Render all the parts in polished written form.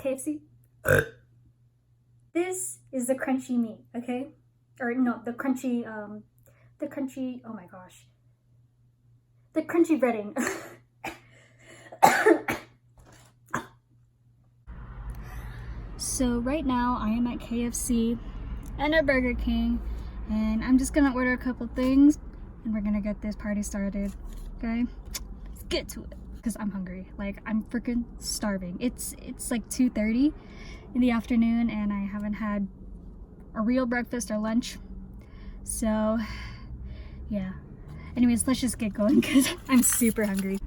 KFC. This is the crunchy meat, okay? Or no, the crunchy, oh my gosh. The crunchy breading. So right now I am at KFC and at Burger King, and I'm just gonna order a couple things and we're gonna get this party started, okay? Let's get to it, because I'm hungry. Like, I'm freaking starving. It's like 2:30 in the afternoon and I haven't had a real breakfast or lunch. So yeah. Anyways, let's just get going because I'm super hungry.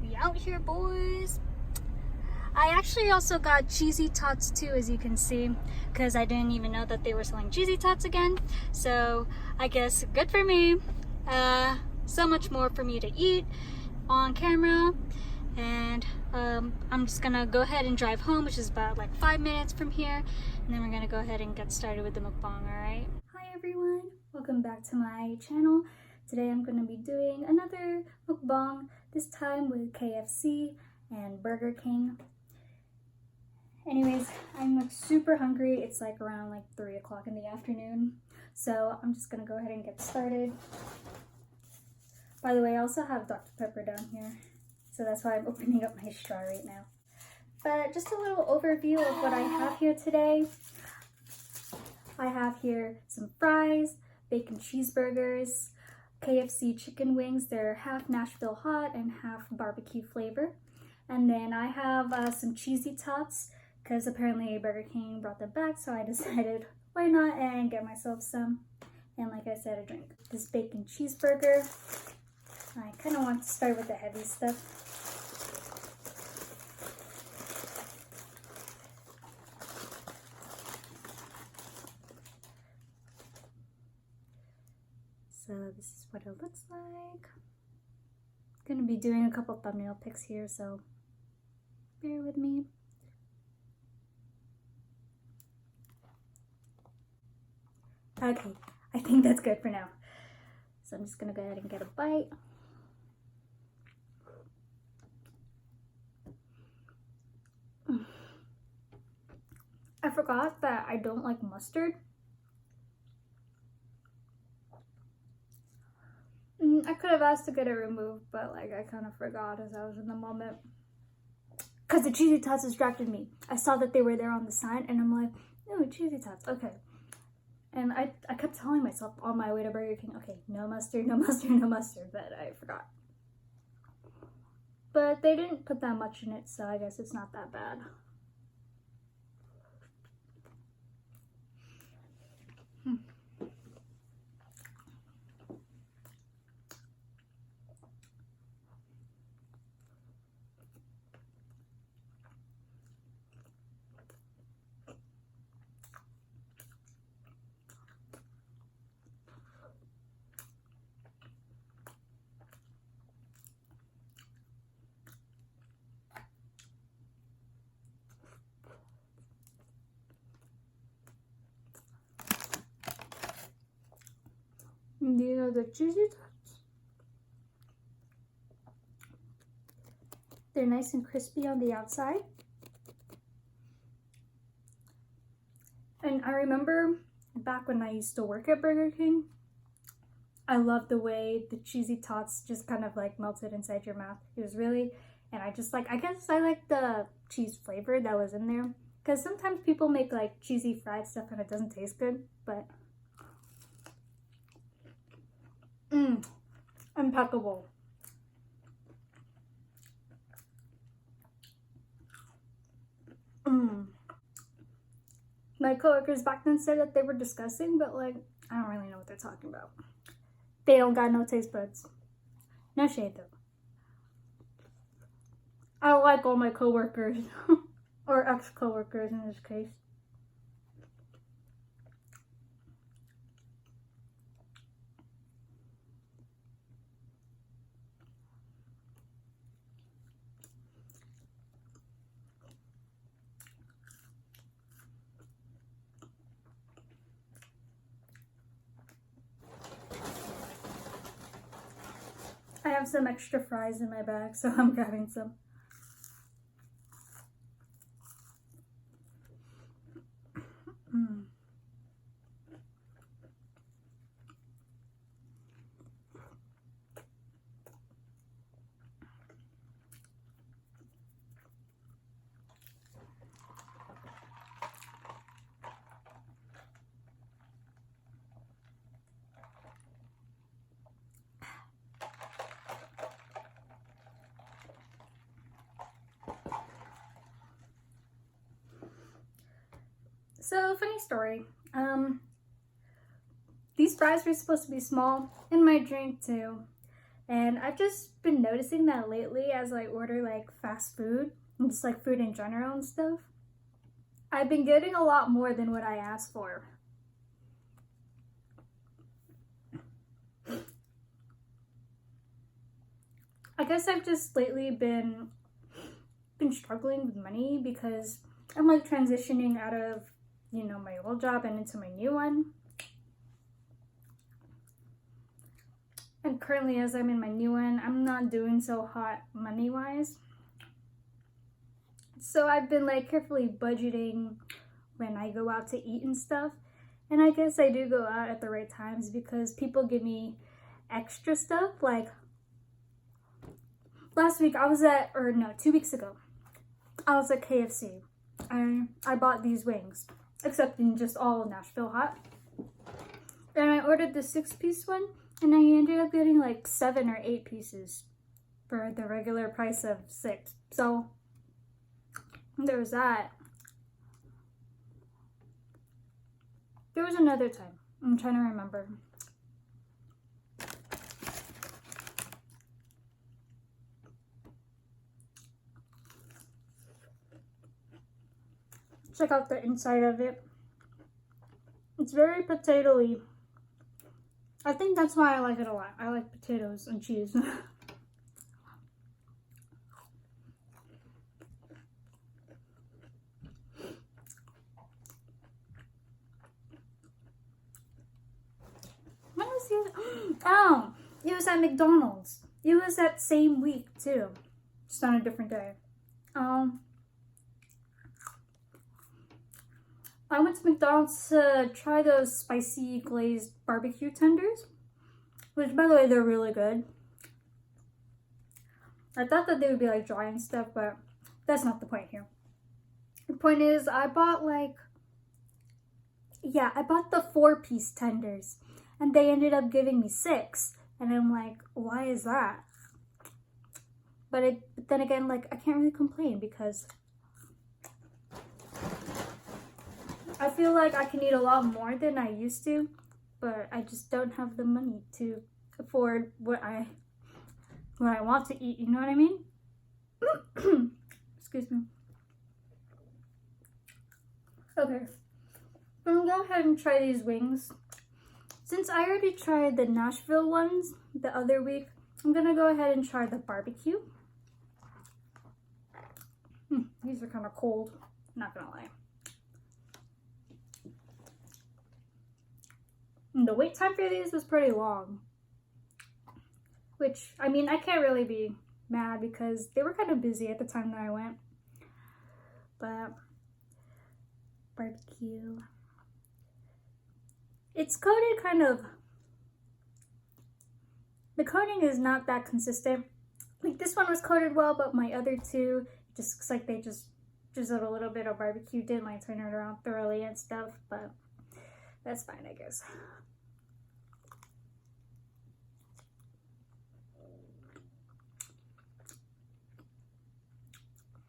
We out here, boys. I actually also got cheesy tots too, as you can see, because I didn't even know that they were selling cheesy tots again. So I guess good for me. So much more for me to eat on camera. And I'm just gonna go ahead and drive home, which is about like 5 minutes from here. And then we're gonna go ahead and get started with the mukbang, alright? Hi everyone, welcome back to my channel. Today I'm gonna be doing another mukbang, this time with KFC and Burger King. Anyways, I'm like super hungry. It's like around like 3 o'clock in the afternoon. So I'm just gonna go ahead and get started. By the way, I also have Dr. Pepper down here. So that's why I'm opening up my straw right now. But just a little overview of what I have here today. I have here some fries, bacon cheeseburgers, KFC chicken wings. They're half Nashville hot and half barbecue flavor. And then I have some cheesy tots, because apparently Burger King brought them back, so I decided why not and get myself some. And like I said, a drink. This bacon cheeseburger. I kind of want to start with the heavy stuff. So this is what it looks like. I'm gonna be doing a couple thumbnail pics here, so bear with me. Okay, I think that's good for now. So I'm just gonna go ahead and get a bite. I forgot that I don't like mustard. I could have asked to get it removed, but like I kind of forgot as I was in the moment. Because the cheesy tots distracted me. I saw that they were there on the sign and I'm like, no, cheesy tots, okay. And I kept telling myself on my way to Burger King, okay, no mustard, no mustard, no mustard, but I forgot. But they didn't put that much in it, so I guess it's not that bad. These are the cheesy tots. They're nice and crispy on the outside. And I remember back when I used to work at Burger King, I loved the way the cheesy tots just kind of like melted inside your mouth. It was really, and I guess I like the cheese flavor that was in there. Because sometimes people make like cheesy fried stuff and it doesn't taste good, but impeccable. My coworkers back then said that they were disgusting, but like, I don't really know what they're talking about. They don't got no taste buds. No shade though. I like all my coworkers, or ex-coworkers in this case. I have some extra fries in my bag, so I'm grabbing some. So, funny story. These fries were supposed to be small, and my drink too. And I've just been noticing that lately as I order like fast food and just like food in general and stuff. I've been getting a lot more than what I asked for. I guess I've just lately been struggling with money because I'm like transitioning out of, you know, my old job and into my new one. And currently, as I'm in my new one, I'm not doing so hot money-wise. So I've been like carefully budgeting when I go out to eat and stuff. And I guess I do go out at the right times because people give me extra stuff. Like last week I was at, or no, 2 weeks ago, I was at KFC. I bought these wings, except in just all Nashville hot. And I ordered the 6-piece one. And I ended up getting like 7 or 8 pieces for the regular price of 6. So there was that. There was another time. I'm trying to remember. Check out the inside of it. It's very potato-y. I think that's why I like it a lot. I like potatoes and cheese. When was the other? Oh, it was at McDonald's. It was that same week too, just on a different day. I went to McDonald's to try those spicy glazed barbecue tenders, which by the way, they're really good. I thought that they would be like dry and stuff, but that's not the point here. The point is I bought the 4-piece tenders and they ended up giving me 6. And I'm like, why is that? But then again, like I can't really complain because I feel like I can eat a lot more than I used to, but I just don't have the money to afford what I want to eat, you know what I mean? Excuse me. Okay, I'm gonna go ahead and try these wings. Since I already tried the Nashville ones the other week, I'm gonna go ahead and try the barbecue. These are kind of cold, not gonna lie. And the wait time for these was pretty long. Which, I mean, I can't really be mad because they were kind of busy at the time that I went. But, barbecue. It's coated kind of, the coating is not that consistent. Like this one was coated well, but my other two, it just looks like they just drizzled a little bit of barbecue, didn't like turn it around thoroughly and stuff, but that's fine, I guess.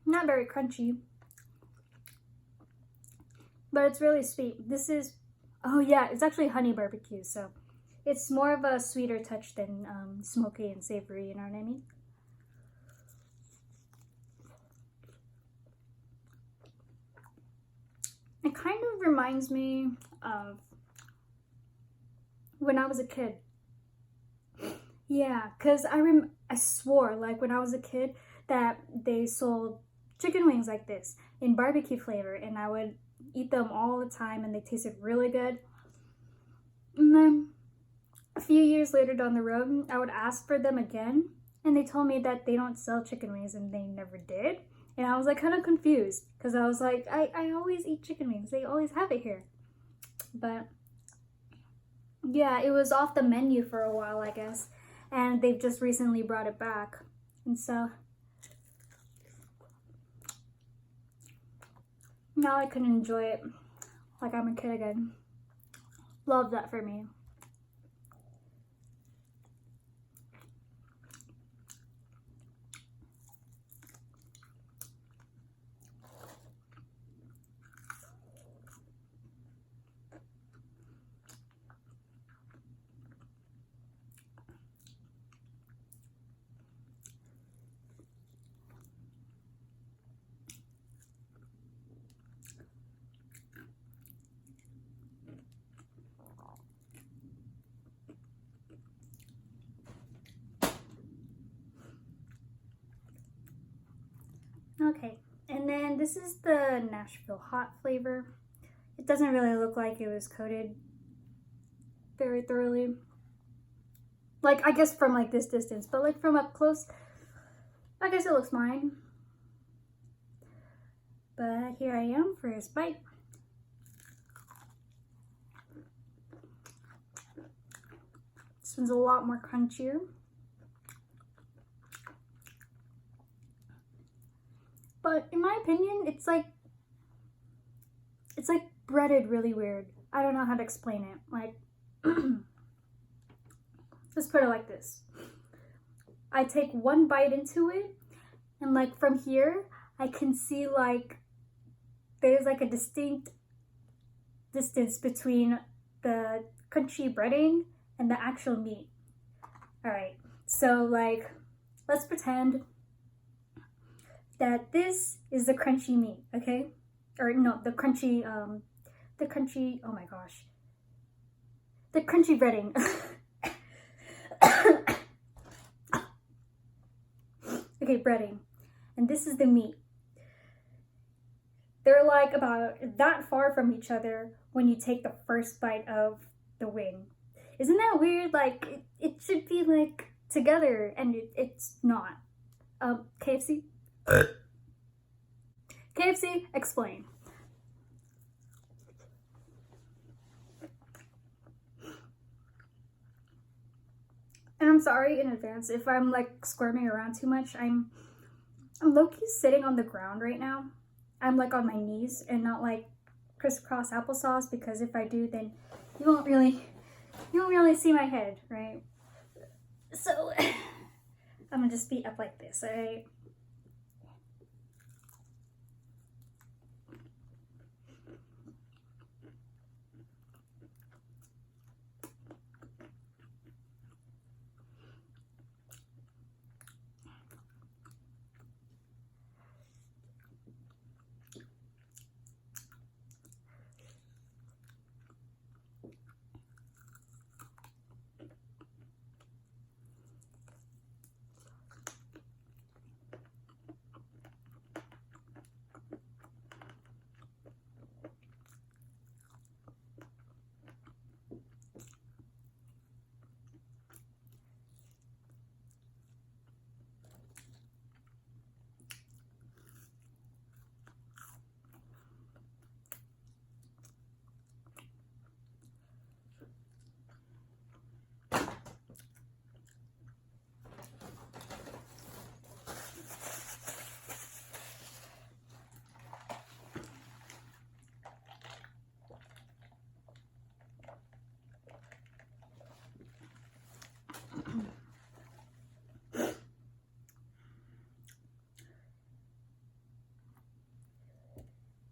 Not very crunchy, but it's really sweet. This is, oh yeah, it's actually honey barbecue, so it's more of a sweeter touch than smoky and savory, you know what I mean? It kind of reminds me of when I was a kid. Yeah, because I swore, like when I was a kid, that they sold chicken wings like this in barbecue flavor, and I would eat them all the time and they tasted really good. And then a few years later down the road, I would ask for them again, and they told me that they don't sell chicken wings, and they never did. And I was like kind of confused because I was like, I always eat chicken wings, they always have it here. But yeah, it was off the menu for a while, I guess, and they've just recently brought it back. And so now I can enjoy it like I'm a kid again. Love that for me. Okay, and then this is the Nashville hot flavor. It doesn't really look like it was coated very thoroughly. Like, I guess from like this distance, but like from up close, I guess it looks fine. But here I am, first bite. This one's a lot more crunchier. But in my opinion, it's like breaded really weird. I don't know how to explain it. Like, let's put it like this. I take one bite into it, and like from here, I can see like there's like a distinct distance between the crunchy breading and the actual meat. All right, so like, let's pretend that this is the crunchy meat, okay? Or no, the crunchy, oh my gosh. The crunchy breading. Okay, breading. And this is the meat. They're like about that far from each other when you take the first bite of the wing. Isn't that weird? Like, it should be like together, and it's not. KFC? KFC, explain. And I'm sorry in advance if I'm like squirming around too much. I'm low-key sitting on the ground right now. I'm like on my knees and not like crisscross applesauce, because if I do, then you won't really see my head, right? So I'm gonna just be up like this, alright?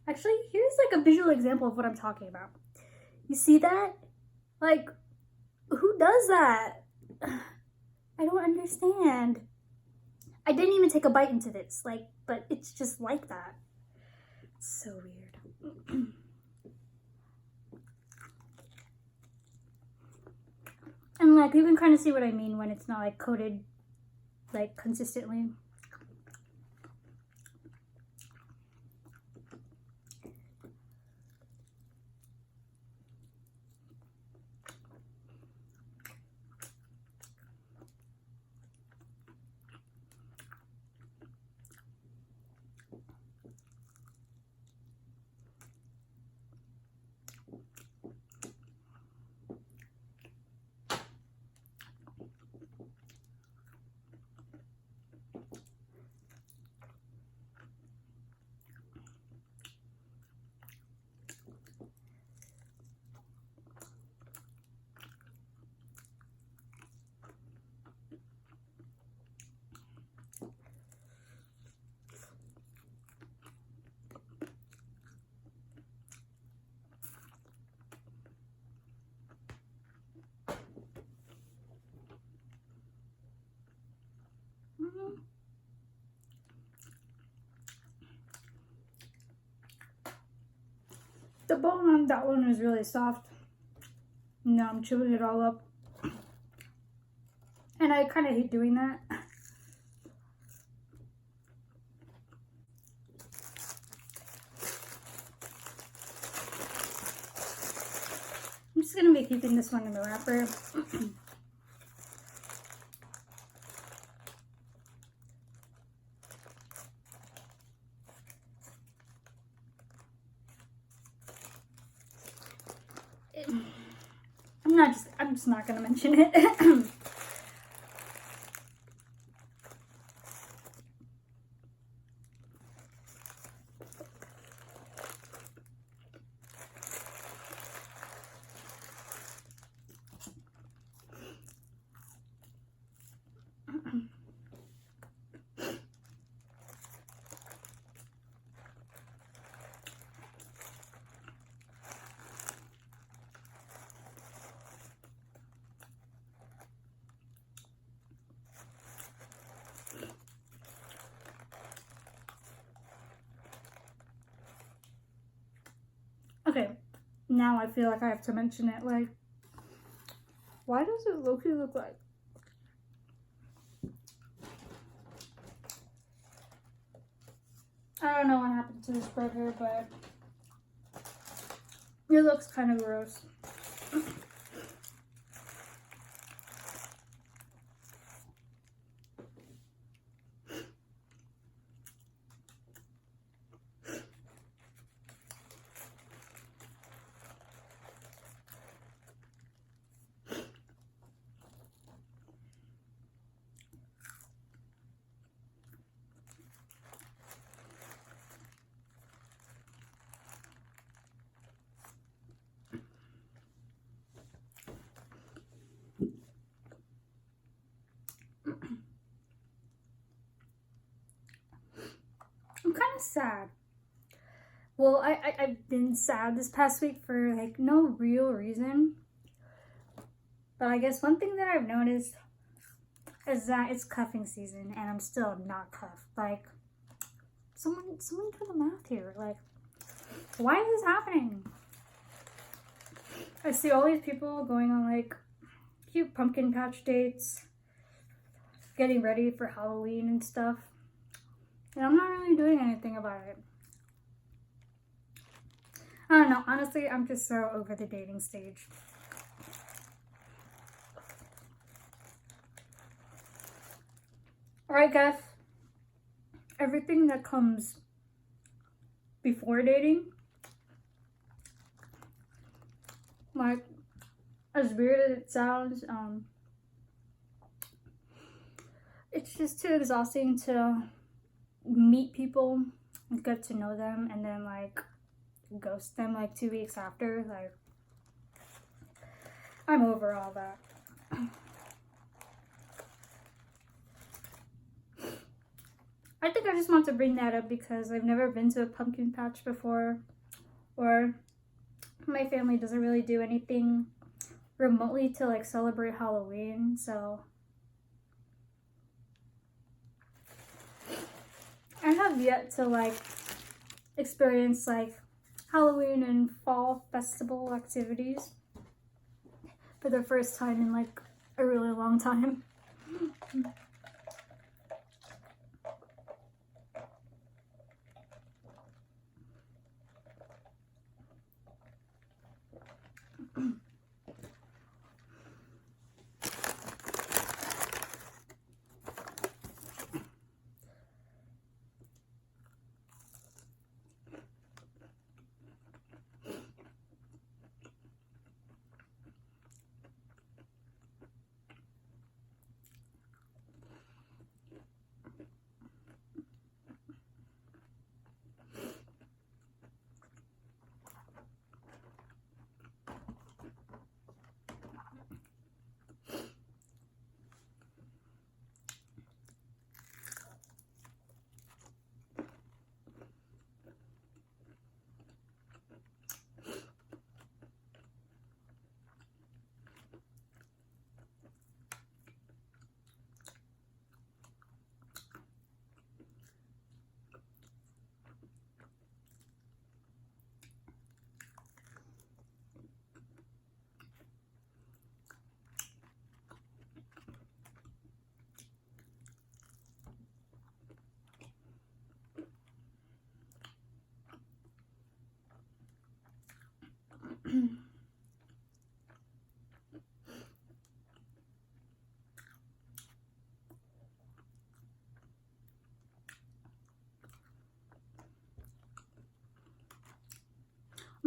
Actually, here's like a visual example of what I'm talking about. You see that? Like, who does that? I don't understand. I didn't even take a bite into this, like, but it's just like that. It's so weird. And like, you can kind of see what I mean when it's not like coated like consistently. The bone on that one is really soft. Now I'm chewing it all up. And I kind of hate doing that. just gonna be keeping this one in the wrapper. I'm just not gonna mention it. Okay, now I feel like I have to mention it. Like, why does it look like? I don't know what happened to this burger, but it looks kind of gross. I'm kind of sad. Well, I've been sad this past week for like no real reason. But I guess one thing that I've noticed is that it's cuffing season and I'm still not cuffed. Like, someone do the math here. Like, why is this happening? I see all these people going on like cute pumpkin patch dates, getting ready for Halloween and stuff. And I'm not really doing anything about it. I don't know. Honestly, I'm just so over the dating stage. Alright, guys. Everything that comes before dating, like, as weird as it sounds, it's just too exhausting to meet people and get to know them and then like ghost them like 2 weeks after. Like, I'm over all that. I think I just want to bring that up because I've never been to a pumpkin patch before, or my family doesn't really do anything remotely to like celebrate Halloween, so I have yet to like experience like Halloween and fall festival activities for the first time in like a really long time.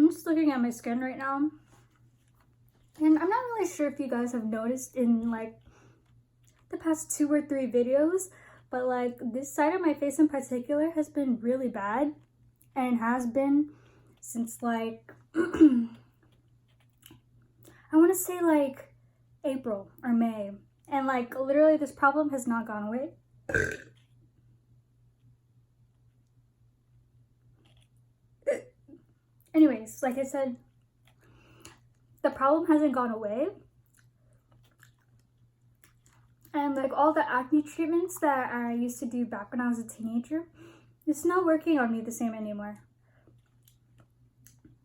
I'm just looking at my skin right now. And I'm not really sure if you guys have noticed in like the past 2 or 3 videos, but like this side of my face in particular has been really bad, and has been since like I want to say like April or May, and like literally this problem has not gone away. Anyways, like I said, the problem hasn't gone away, and like all the acne treatments that I used to do back when I was a teenager, it's not working on me the same anymore.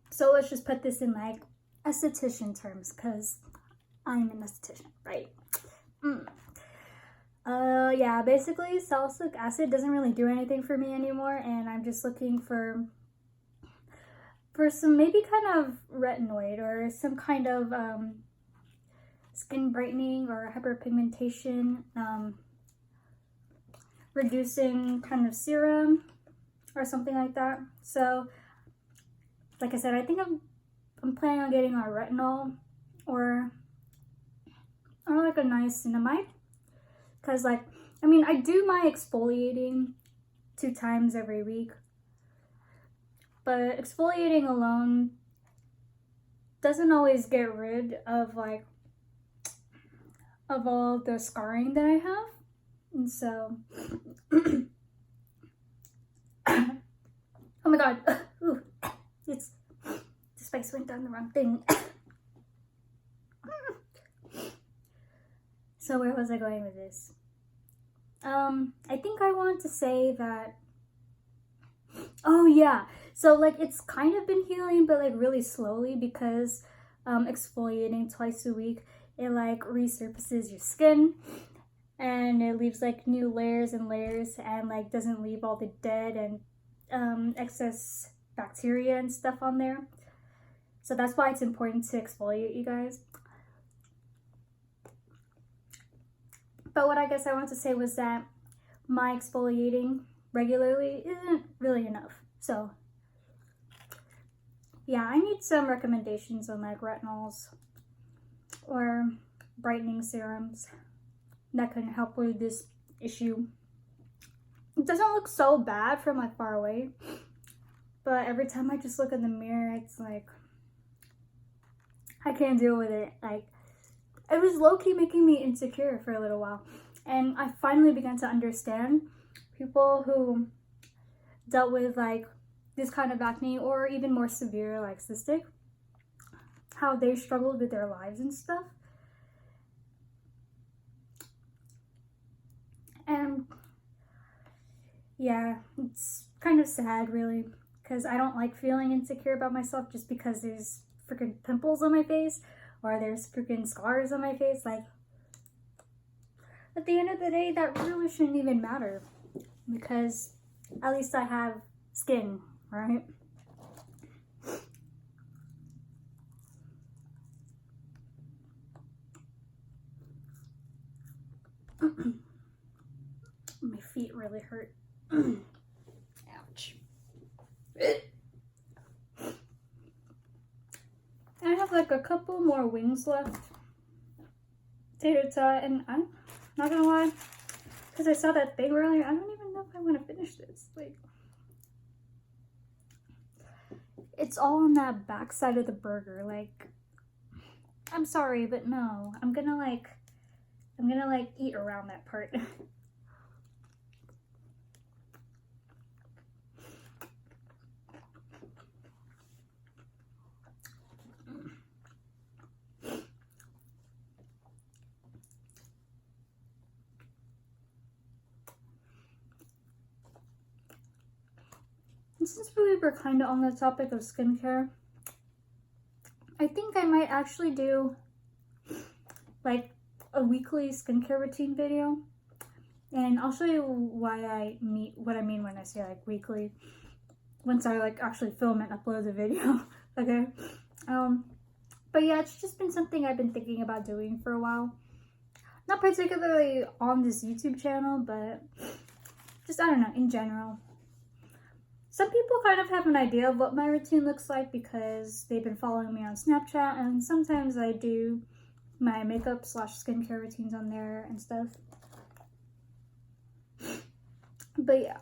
So let's just put this in like esthetician terms, because I'm an esthetician, right? Yeah, basically salicylic acid doesn't really do anything for me anymore, and I'm just looking for some maybe kind of retinoid or some kind of skin brightening or hyperpigmentation reducing kind of serum or something like that. So like I said, I think I'm planning on getting a retinol or like a niacinamide, because like I mean I do my exfoliating 2 times every week, but exfoliating alone doesn't always get rid of like of all the scarring that I have. And so oh my god, ooh, the spice went down the wrong thing. So where was I going with this? I think I want to say that, oh yeah, so like it's kind of been healing, but like really slowly, because exfoliating twice a week, it like resurfaces your skin, and it leaves like new layers and layers, and like doesn't leave all the dead and excess bacteria and stuff on there. So that's why it's important to exfoliate, you guys. But what I guess I want to say was that my exfoliating regularly isn't really enough. So yeah, I need some recommendations on like retinols or brightening serums that can help with this issue. It doesn't look so bad from like far away, but every time I just look in the mirror, it's like I can't deal with it. Like it was low-key making me insecure for a little while, and I finally began to understand people who dealt with like this kind of acne, or even more severe like cystic, how they struggled with their lives and stuff. And yeah, it's kind of sad really, because I don't like feeling insecure about myself just because there's freaking pimples on my face or there's freaking scars on my face. Like at the end of the day, that really shouldn't even matter, because at least I have skin, right? My feet really hurt. Ouch. I have like a couple more wings left, tater tot, and I'm not gonna lie, because I saw that thing earlier, I don't even know if I want to finish this. Like, it's all on that back side of the burger. Like, I'm sorry, but no, I'm gonna like eat around that part. And since we were kind of on the topic of skincare, I think I might actually do like a weekly skincare routine video, and I'll show you what I mean when I say like weekly, once I like actually film and upload the video. Okay, but yeah, it's just been something I've been thinking about doing for a while, not particularly on this YouTube channel, but just, I don't know, in general. Some people kind of have an idea of what my routine looks like because they've been following me on Snapchat, and sometimes I do my makeup / skincare routines on there and stuff. But yeah.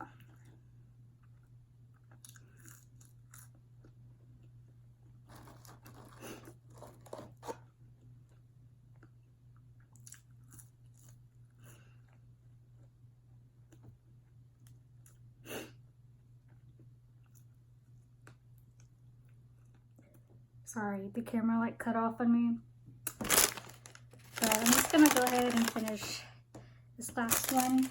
Sorry, the camera like cut off on me. But I'm just gonna go ahead and finish this last one.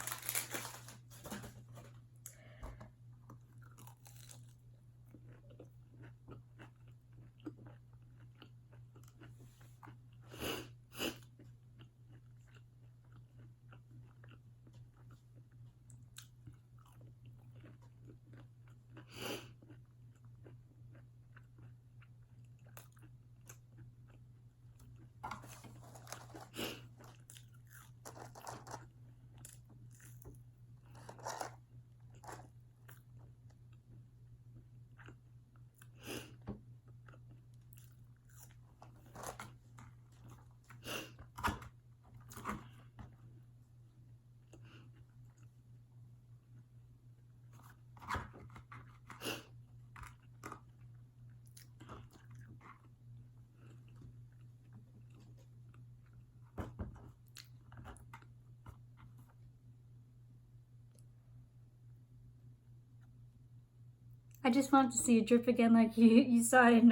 I just wanted to see it drip again like you saw it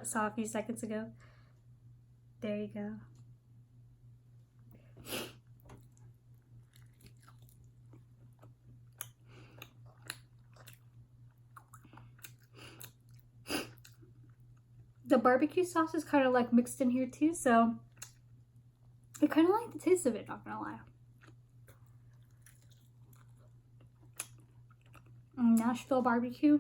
saw a few seconds ago. There you go. The barbecue sauce is kind of like mixed in here too, so I kind of like the taste of it, not gonna lie. Nashville barbecue.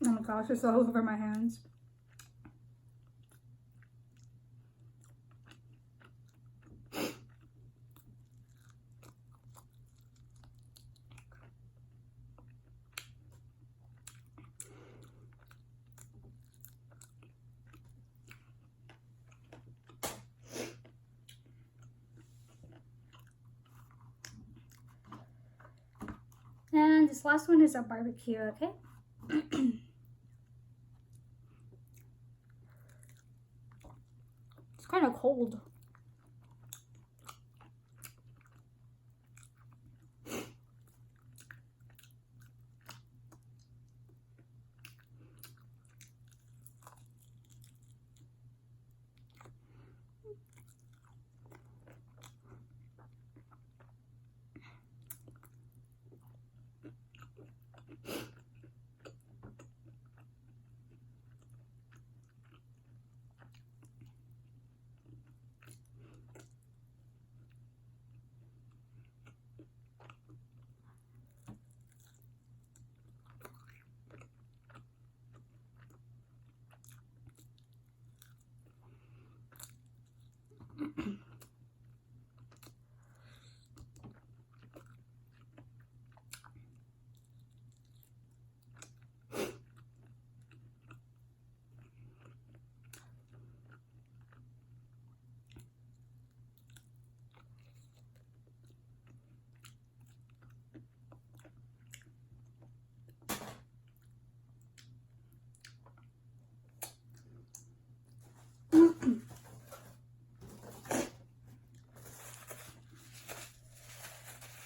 Oh my gosh, it's all over my hands. And this last one is a barbecue, okay? It's kind of cold.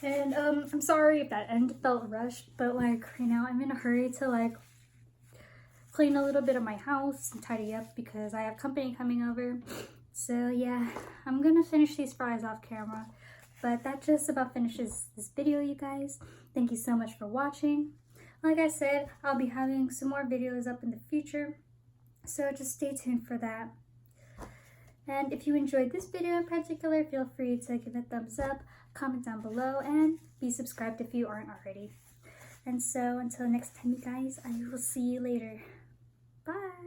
And I'm sorry if that end felt rushed, but like right now I'm in a hurry to like clean a little bit of my house and tidy up because I have company coming over. So yeah, I'm gonna finish these fries off camera. But that just about finishes this video, you guys. Thank you so much for watching. Like I said, I'll be having some more videos up in the future. So just stay tuned for that. And if you enjoyed this video in particular, feel free to give it a thumbs up, comment down below, and be subscribed if you aren't already. And so until next time, you guys, I will see you later. Bye!